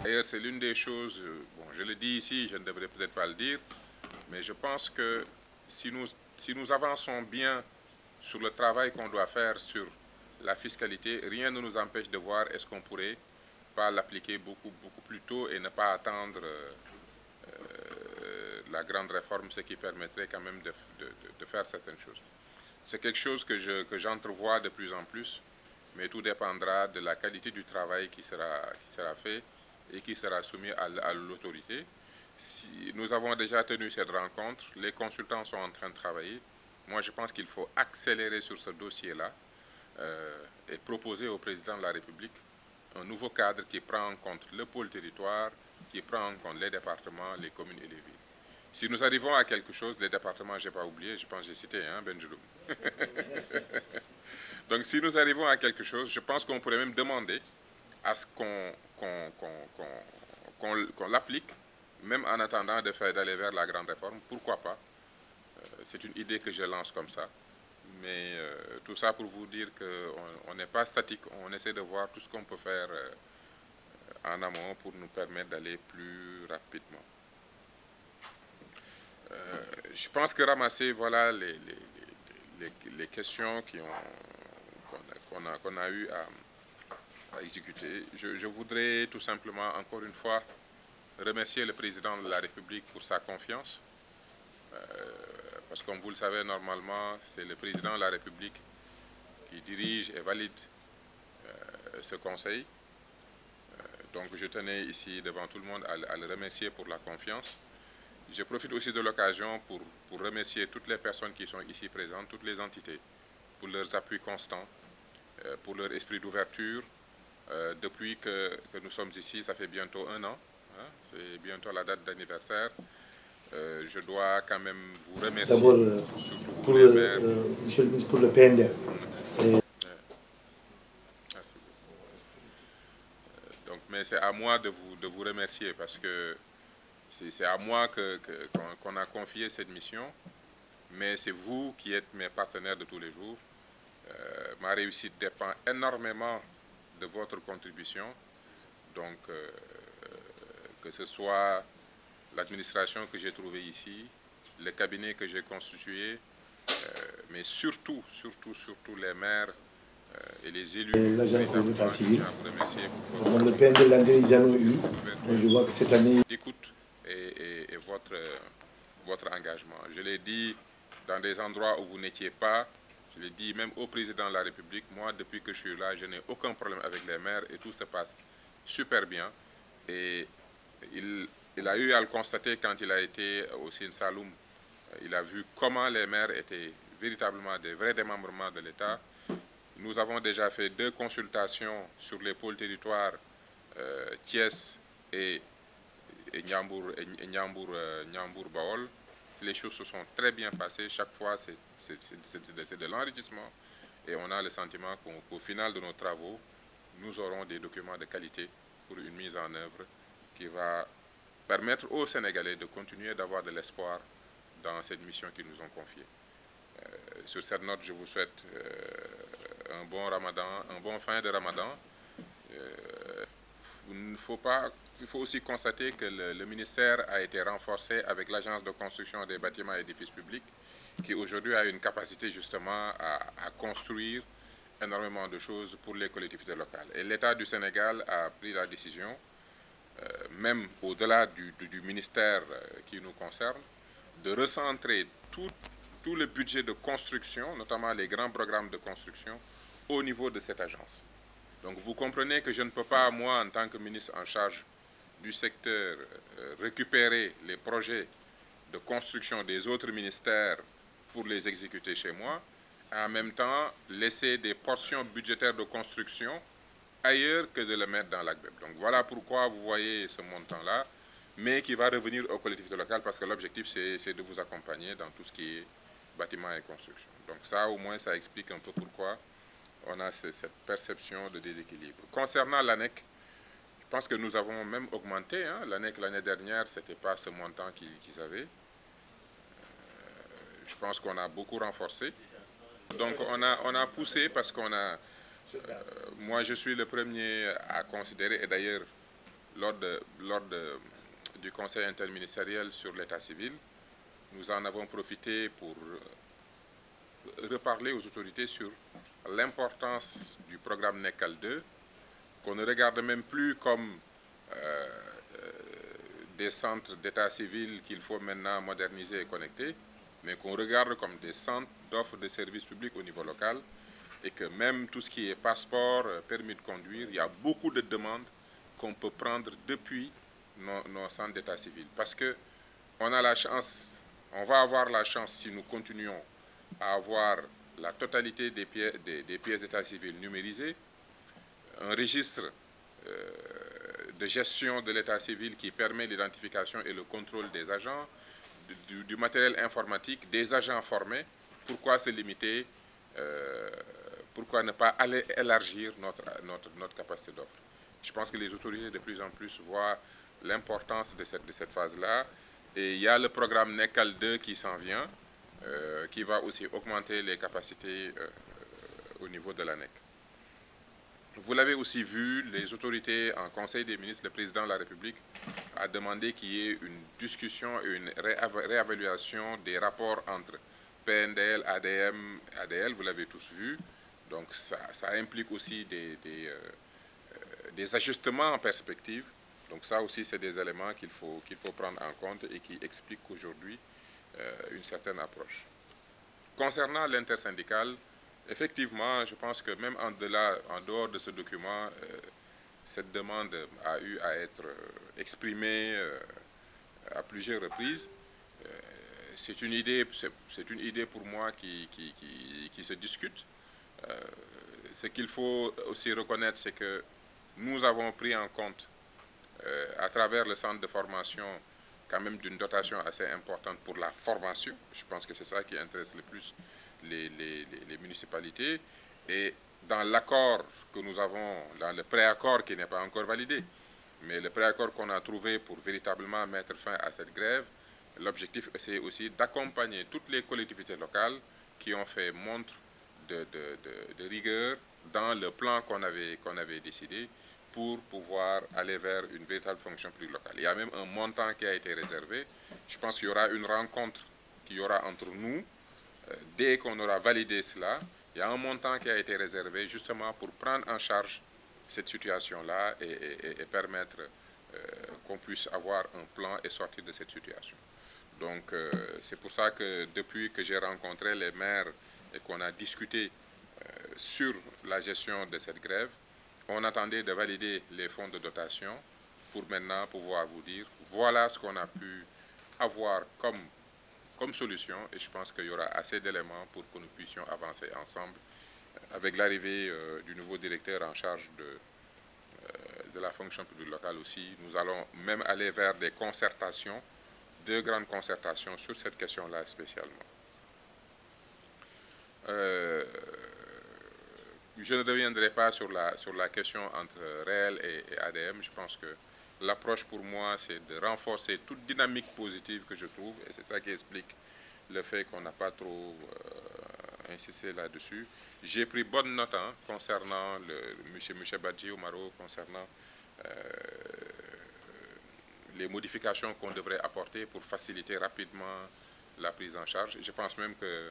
D'ailleurs, c'est l'une des choses, bon, je le dis ici, je ne devrais peut-être pas le dire, mais je pense que si nous avançons bien sur le travail qu'on doit faire sur la fiscalité, rien ne nous empêche de voir est-ce qu'on pourrait pas l'appliquer beaucoup plus tôt et ne pas attendre la grande réforme, ce qui permettrait quand même de faire certaines choses. C'est quelque chose que j'entrevois de plus en plus, mais tout dépendra de la qualité du travail qui sera fait et qui sera soumis à l'autorité. Si nous avons déjà tenu cette rencontre, les consultants sont en train de travailler. Moi, je pense qu'il faut accélérer sur ce dossier-là et proposer au président de la République un nouveau cadre qui prend en compte le pôle territoire, qui prend en compte les départements, les communes et les villes. Si nous arrivons à quelque chose, les départements, je n'ai pas oublié, je pense que j'ai cité, hein, Benjeloum. Donc si nous arrivons à quelque chose, je pense qu'on pourrait même demander à ce qu'on l'applique, même en attendant d'aller vers la grande réforme. Pourquoi pas? C'est une idée que je lance comme ça. Mais tout ça pour vous dire qu'on n'est pas statique, on essaie de voir tout ce qu'on peut faire en amont pour nous permettre d'aller plus rapidement. Je pense que ramasser, voilà les questions qu'on a eu à exécuter. Je voudrais tout simplement, encore une fois, remercier le président de la République pour sa confiance. Parce que comme vous le savez, normalement, c'est le président de la République qui dirige et valide ce conseil. Donc je tenais ici devant tout le monde à le remercier pour la confiance. Je profite aussi de l'occasion pour remercier toutes les personnes qui sont ici présentes, toutes les entités, pour leurs appuis constants, pour leur esprit d'ouverture. Depuis que nous sommes ici, ça fait bientôt 1 an, hein, c'est bientôt la date d'anniversaire. Je dois quand même vous remercier. D'abord, Monsieur le ministre, pour le PNDR. Merci. Donc, mais c'est à moi de vous remercier parce que c'est à moi qu'on a confié cette mission, mais c'est vous qui êtes mes partenaires de tous les jours. Ma réussite dépend énormément de votre contribution. Donc, que ce soit l'administration que j'ai trouvée ici, le cabinet que j'ai constitué, mais surtout les maires et les élus. L'agence de l'État civil. Le PND, ils en ont eu. Je vois que cette année... D'écoute et votre engagement. Je l'ai dit dans des endroits où vous n'étiez pas, je l'ai dit même au président de la République, moi depuis que je suis là, je n'ai aucun problème avec les maires et tout se passe super bien. Et il a eu à le constater quand il a été au Sine Saloum. Il a vu comment les maires étaient véritablement des vrais démembrements de l'État. Nous avons déjà fait 2 consultations sur les pôles territoires Thiès et Niambour Baol. Les choses se sont très bien passées. Chaque fois, c'est de l'enrichissement. Et on a le sentiment qu'au final de nos travaux, nous aurons des documents de qualité pour une mise en œuvre qui va permettre aux Sénégalais de continuer d'avoir de l'espoir dans cette mission qu'ils nous ont confiée. Sur cette note, je vous souhaite un bon Ramadan, un bon fin de Ramadan. Il faut aussi constater que le ministère a été renforcé avec l'Agence de construction des bâtiments et édifices publics, qui aujourd'hui a une capacité justement à construire énormément de choses pour les collectivités locales. Et l'État du Sénégal a pris la décision, même au-delà du ministère qui nous concerne, de recentrer tout le budget de construction, notamment les grands programmes de construction, au niveau de cette agence. Donc vous comprenez que je ne peux pas, moi, en tant que ministre en charge du secteur, récupérer les projets de construction des autres ministères pour les exécuter chez moi, et en même temps laisser des portions budgétaires de construction ailleurs que de le mettre dans l'ACBEP. Donc voilà pourquoi vous voyez ce montant-là, mais qui va revenir aux collectivités locales parce que l'objectif c'est de vous accompagner dans tout ce qui est bâtiment et construction. Donc ça au moins ça explique un peu pourquoi on a cette perception de déséquilibre. Concernant l'ANEC, je pense que nous avons même augmenté. Hein. L'ANEC l'année dernière, ce n'était pas ce montant qu'ils avaient. Je pense qu'on a beaucoup renforcé. Donc on a poussé parce qu'on a... moi je suis le premier à considérer, et d'ailleurs du Conseil interministériel sur l'état civil, nous en avons profité pour reparler aux autorités sur l'importance du programme NECAL 2, qu'on ne regarde même plus comme des centres d'état civil qu'il faut maintenant moderniser et connecter, mais qu'on regarde comme des centres d'offres de services publics au niveau local, et que même tout ce qui est passeport, permis de conduire, il y a beaucoup de demandes qu'on peut prendre depuis nos centres d'état civil. Parce que on a la chance, on va avoir la chance, si nous continuons à avoir la totalité des pièces d'état civil numérisées, un registre de gestion de l'état civil qui permet l'identification et le contrôle des agents, du matériel informatique, des agents formés. Pourquoi se limiter, pourquoi ne pas aller élargir notre capacité d'offre? Je pense que les autorités de plus en plus voient l'importance de cette phase-là. Et il y a le programme NECAL 2 qui s'en vient, qui va aussi augmenter les capacités au niveau de l'ANEC. Vous l'avez aussi vu, les autorités en Conseil des ministres, le président de la République a demandé qu'il y ait une discussion et une réévaluation des rapports entre PNDL, ADM, ADL, vous l'avez tous vu. Donc ça implique aussi des ajustements en perspective. Donc ça aussi, c'est des éléments qu'il faut prendre en compte et qui expliquent aujourd'hui une certaine approche. Concernant l'intersyndical, effectivement, je pense que même en dehors de ce document, cette demande a eu à être exprimée à plusieurs reprises. C'est une idée pour moi qui se discute. Ce qu'il faut aussi reconnaître, c'est que nous avons pris en compte, à travers le centre de formation, quand même d'une dotation assez importante pour la formation. Je pense que c'est ça qui intéresse le plus les municipalités. Et dans l'accord que nous avons, dans le préaccord qui n'est pas encore validé, mais le préaccord qu'on a trouvé pour véritablement mettre fin à cette grève, l'objectif c'est aussi d'accompagner toutes les collectivités locales qui ont fait montre de rigueur dans le plan qu'on avait décidé pour pouvoir aller vers une véritable fonction publique locale. Il y a même un montant qui a été réservé. Je pense qu'il y aura une rencontre qu'il y aura entre nous. Dès qu'on aura validé cela, il y a un montant qui a été réservé justement pour prendre en charge cette situation-là et permettre qu'on puisse avoir un plan et sortir de cette situation. Donc c'est pour ça que depuis que j'ai rencontré les maires et qu'on a discuté sur la gestion de cette grève, on attendait de valider les fonds de dotation pour maintenant pouvoir vous dire voilà ce qu'on a pu avoir comme solution, et je pense qu'il y aura assez d'éléments pour que nous puissions avancer ensemble. Avec l'arrivée du nouveau directeur en charge de la fonction publique locale aussi, nous allons même aller vers des concertations, deux grandes concertations sur cette question-là spécialement. Je ne reviendrai pas sur la question entre réel et ADM. Je pense que l'approche pour moi, c'est de renforcer toute dynamique positive que je trouve, et c'est ça qui explique le fait qu'on n'a pas trop insisté là-dessus. J'ai pris bonne note concernant M. Badji Omaro, concernant les modifications qu'on devrait apporter pour faciliter rapidement la prise en charge. Je pense même que